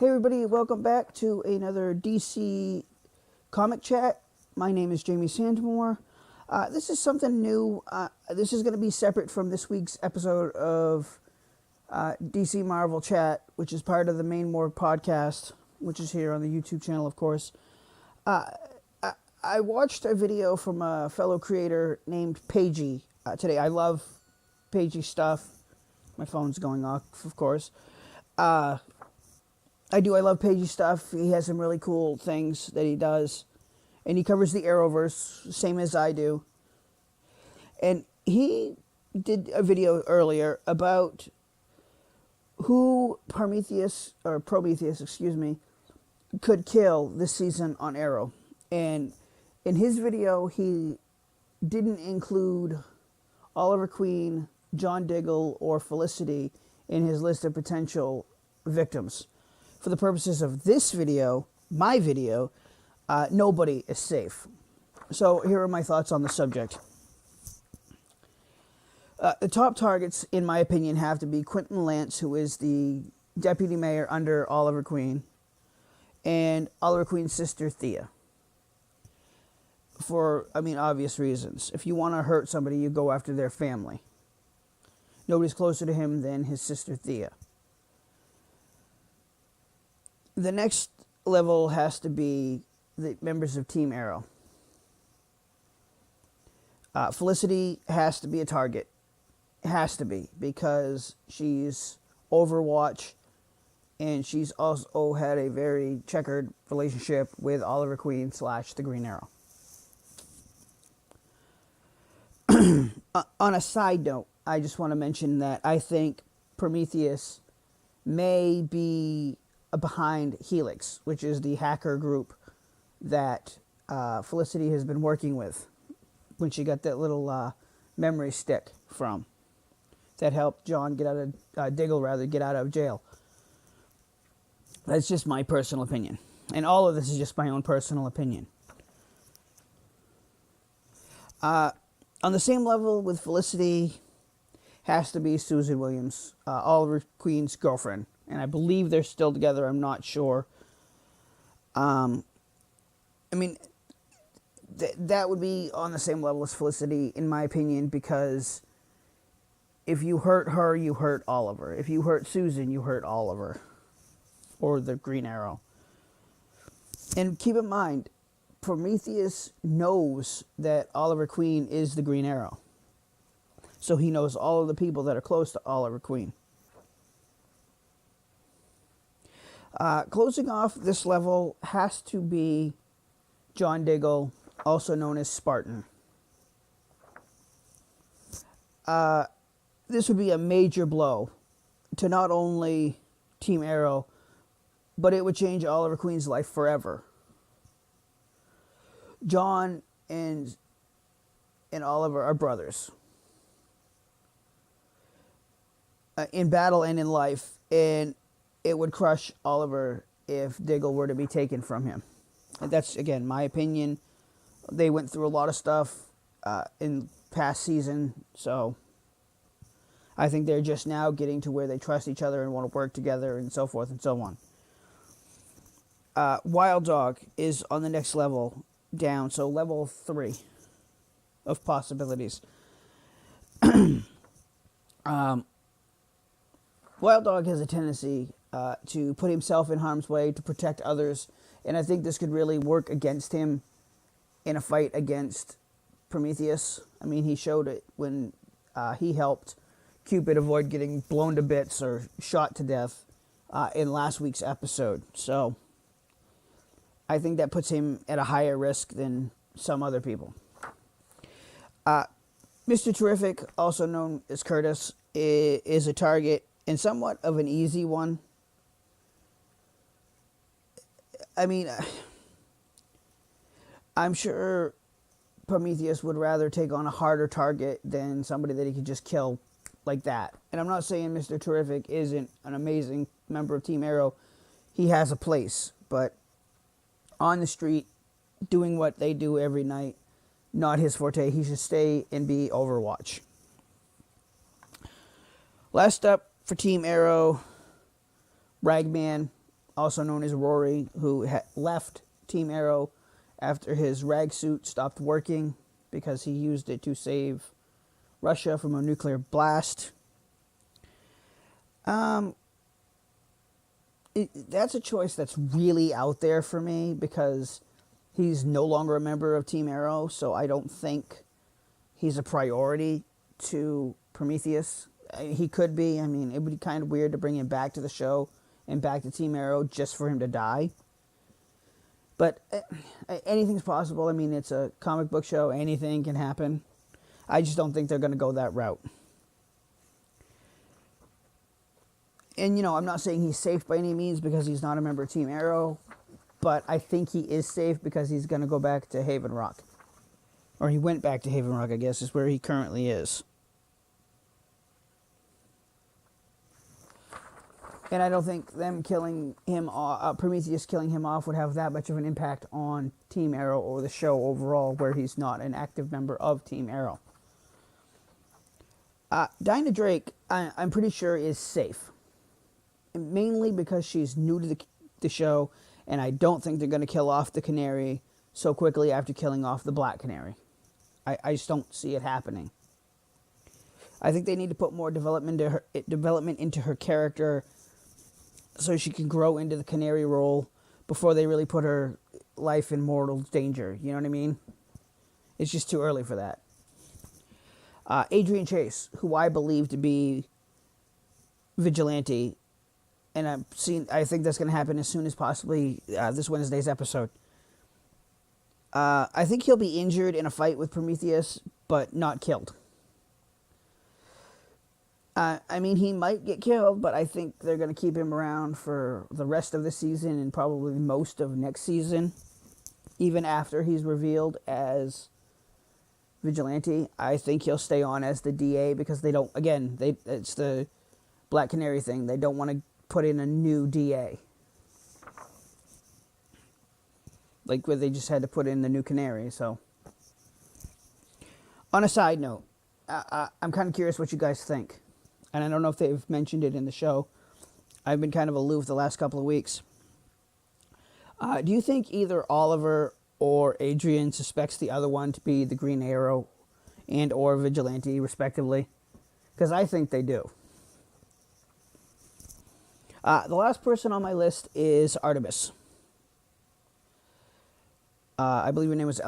Hey everybody, welcome back to another DC comic chat. My name is Jamie Sandmore. This is something new. This is going to be separate from this week's episode of DC Marvel Chat, which is part of the Main More podcast, which is here on the YouTube channel, of course. I watched a video from a fellow creator named Pagey today. I love Pagey stuff. My phone's going off, of course. I love Pagey stuff. He has some really cool things that he does. And he covers the Arrowverse, same as I do. And he did a video earlier about who Prometheus, could kill this season on Arrow. And in his video, he didn't include Oliver Queen, John Diggle, or Felicity in his list of potential victims. For the purposes of this video, my video, nobody is safe. So here are my thoughts on the subject. The top targets, in my opinion, have to be Quentin Lance, who is the deputy mayor under Oliver Queen, and Oliver Queen's sister, Thea. For, obvious reasons. If you want to hurt somebody, you go after their family. Nobody's closer to him than his sister, Thea. The next level has to be the members of Team Arrow. Felicity has to be a target. Has to be, because she's Overwatch, and she's also had a very checkered relationship with Oliver Queen / the Green Arrow. On a side note, I just want to mention that I think Prometheus may be behind Helix, which is the hacker group that Felicity has been working with when she got that little memory stick from that helped John get out of Diggle get out of jail. That's just my personal opinion, and all of this is just my own personal opinion. On the same level with Felicity has to be Susan Williams, Oliver Queen's girlfriend. And I believe they're still together. I'm not sure. That would be on the same level as Felicity, in my opinion, because if you hurt her, you hurt Oliver. If you hurt Susan, you hurt Oliver. Or the Green Arrow. And keep in mind, Prometheus knows that Oliver Queen is the Green Arrow. So he knows all of the people that are close to Oliver Queen. Closing off this level has to be John Diggle, also known as Spartan. This would be a major blow to not only Team Arrow, but it would change Oliver Queen's life forever. John and Oliver are brothers. In battle and in life, and it would crush Oliver if Diggle were to be taken from him. And that's, again, my opinion. They went through a lot of stuff in past season, so I think they're just now getting to where they trust each other and want to work together and so forth and so on. Wild Dog is on the next level down, so level 3 of possibilities. Wild Dog has a tendency to put himself in harm's way to protect others, and I think this could really work against him in a fight against Prometheus. He showed it when he helped Cupid avoid getting blown to bits or shot to death in last week's episode. So I think that puts him at a higher risk than some other people. Mr. Terrific, also known as Curtis, is a target and somewhat of an easy one. I'm sure Prometheus would rather take on a harder target than somebody that he could just kill like that. And I'm not saying Mr. Terrific isn't an amazing member of Team Arrow. He has a place, but on the street, doing what they do every night, not his forte. He should stay and be Overwatch. Last up for Team Arrow, Ragman, also known as Rory, who left Team Arrow after his rag suit stopped working because he used it to save Russia from a nuclear blast. That's a choice that's really out there for me because he's no longer a member of Team Arrow, so I don't think he's a priority to Prometheus. He could be. I mean, it would be kind of weird to bring him back to the show and back to Team Arrow just for him to die. But anything's possible. I mean, it's a comic book show. Anything can happen. I just don't think they're going to go that route. And, you know, I'm not saying he's safe by any means because he's not a member of Team Arrow, but I think he is safe because he's going to go back to Haven Rock. Or he went back to Haven Rock, I guess, is where he currently is. And I don't think them killing him, Prometheus killing him off would have that much of an impact on Team Arrow or the show overall, where he's not an active member of Team Arrow. Dinah Drake, I'm pretty sure, is safe. Mainly because she's new to the show, and I don't think they're going to kill off the Canary so quickly after killing off the Black Canary. I just don't see it happening. I think they need to put more development into her character so she can grow into the Canary role before they really put her life in mortal danger. You know what I mean? It's just too early for that. Adrian Chase, who I believe to be Vigilante, and I think that's going to happen as soon as possibly this Wednesday's episode. I think he'll be injured in a fight with Prometheus, but not killed. I mean, he might get killed, but I think they're going to keep him around for the rest of the season and probably most of next season, even after he's revealed as Vigilante. I think he'll stay on as the DA because they don't, again, it's the Black Canary thing. They don't want to put in a new DA. Like where they just had to put in the new Canary, so. On a side note, I'm kind of curious what you guys think. And I don't know if they've mentioned it in the show. I've been kind of aloof the last couple of weeks. Do you think either Oliver or Adrian suspects the other one to be the Green Arrow and or Vigilante, respectively? Because I think they do. The last person on my list is Artemis. I believe her name was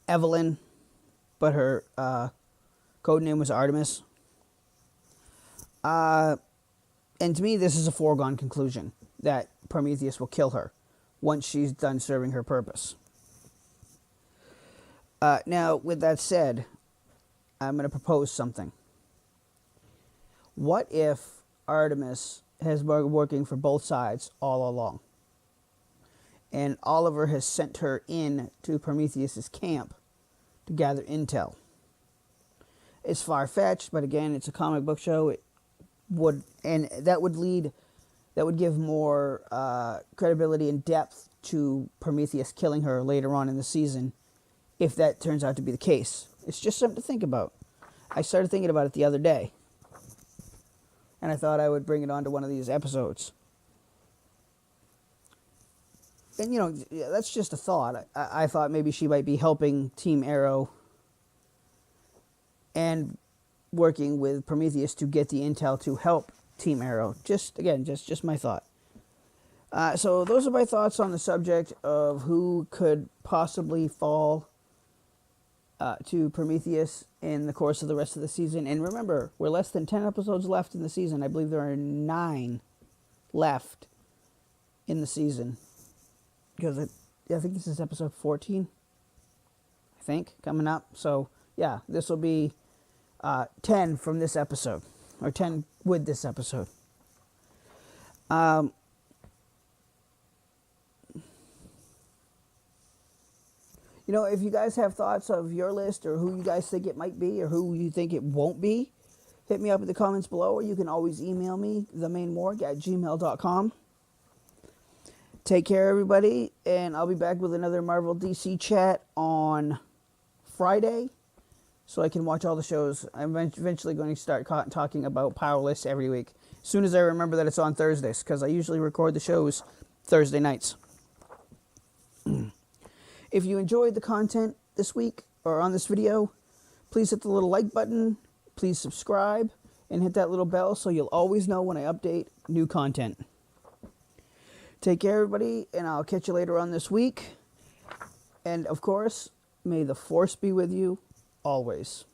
Evelyn, but her code name was Artemis. And to me, this is a foregone conclusion that Prometheus will kill her once she's done serving her purpose. Now, with that said, I'm going to propose something. What if Artemis has been working for both sides all along, and Oliver has sent her in to Prometheus's camp to gather intel? It's far-fetched, but again, it's a comic book show. That would give more credibility and depth to Prometheus killing her later on in the season, if that turns out to be the case. It's just something to think about. I started thinking about it the other day, and I thought I would bring it onto one of these episodes. And, you know, that's just a thought. I thought maybe she might be helping Team Arrow and working with Prometheus to get the intel to help Team Arrow. Just my thought. So those are my thoughts on the subject of who could possibly fall to Prometheus in the course of the rest of the season. And remember, we're less than 10 episodes left in the season. I believe there are 9 left in the season. Because I think this is episode 14. I think, coming up. So, yeah, this will be 10 from this episode. Or 10 with this episode. You know, if you guys have thoughts of your list or who you guys think it might be or who you think it won't be, hit me up in the comments below, or you can always email me, themainmorgue@gmail.com. Take care, everybody, and I'll be back with another Marvel DC chat on Friday. so I can watch all the shows. I'm eventually going to start talking about Powerless every week, as soon as I remember that it's on Thursdays, because I usually record the shows Thursday nights. If you enjoyed the content this week or on this video, please hit the little like button, please subscribe, and hit that little bell so you'll always know when I update new content. Take care, everybody, and I'll catch you later on this week. And, of course, may the Force be with you always.